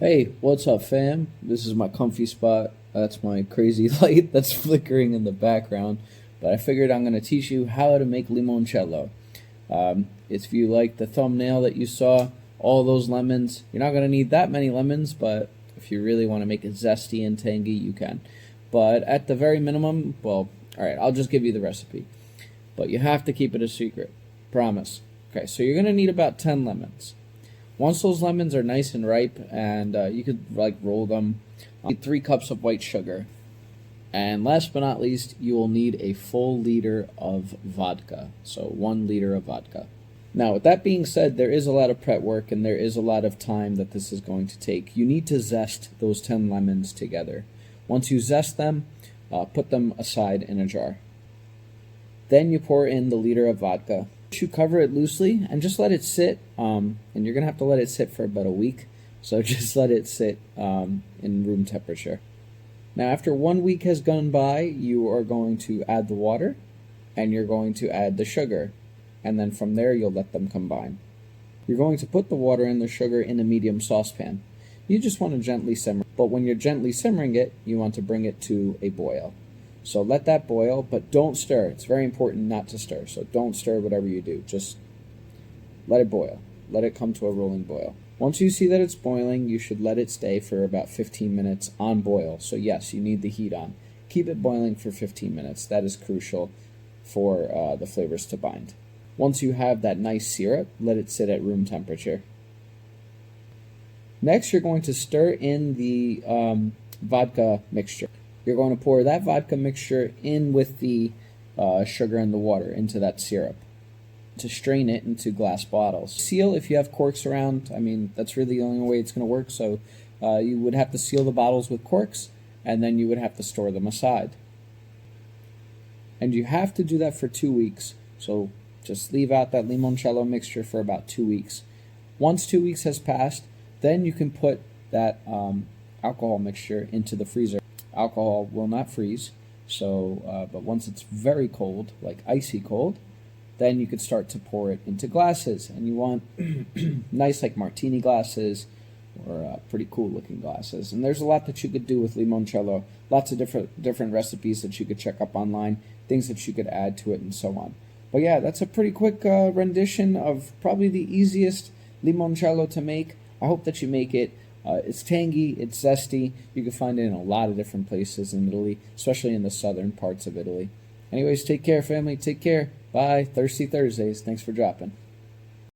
Hey, what's up, fam? This is my comfy spot. That's my crazy light that's flickering in the background. But I figured I'm going to teach you how to make limoncello. If you like the thumbnail that you saw, all those lemons, you're not going to need that many lemons, but if you really want to make it zesty and tangy, you can. But at the very minimum, well, alright, I'll just give you the recipe. But you have to keep it a secret. Promise. Okay, so you're going to need about 10 lemons. Once those lemons are nice and ripe, and you could like roll them, need 3 cups of white sugar. And last but not least, you will need a full liter of vodka. So 1 liter of vodka. Now, with that being said, there is a lot of prep work and there is a lot of time that this is going to take. You need to zest those 10 lemons together. Once you zest them, put them aside in a jar. Then you pour in the liter of vodka. You cover it loosely and just let it sit, and you're going to have to let it sit for about a week, so just let it sit in room temperature. Now after 1 week has gone by, you are going to add the water, and you're going to add the sugar, and then from there you'll let them combine. You're going to put the water and the sugar in a medium saucepan. You just want to gently simmer, but when you're gently simmering it, you want to bring it to a boil. So let that boil, but don't stir. It's very important not to stir. So don't stir whatever you do. Just let it boil. Let it come to a rolling boil. Once you see that it's boiling, you should let it stay for about 15 minutes on boil. So yes, you need the heat on. Keep it boiling for 15 minutes. That is crucial for the flavors to bind. Once you have that nice syrup, let it sit at room temperature. Next, you're going to stir in the vodka mixture. You're going to pour that vodka mixture in with the sugar and the water into that syrup to strain it into glass bottles. Seal if you have corks around. I mean, that's really the only way it's going to work. So you would have to seal the bottles with corks, and then you would have to store them aside. And you have to do that for 2 weeks. So just leave out that limoncello mixture for about 2 weeks. Once 2 weeks has passed, then you can put that alcohol mixture into the freezer. Alcohol will not freeze, so but once it's very cold, like icy cold, then you could start to pour it into glasses. And you want nice like martini glasses or pretty cool looking glasses. And there's a lot that you could do with limoncello. Lots of different recipes that you could check up online, things that you could add to it, and so on. But yeah, that's a pretty quick rendition of probably the easiest limoncello to make. I hope that you make it. It's tangy, it's zesty. You can find it in a lot of different places in Italy, especially in the southern parts of Italy. Anyways, take care, family. Take care. Bye. Thirsty Thursdays. Thanks for dropping.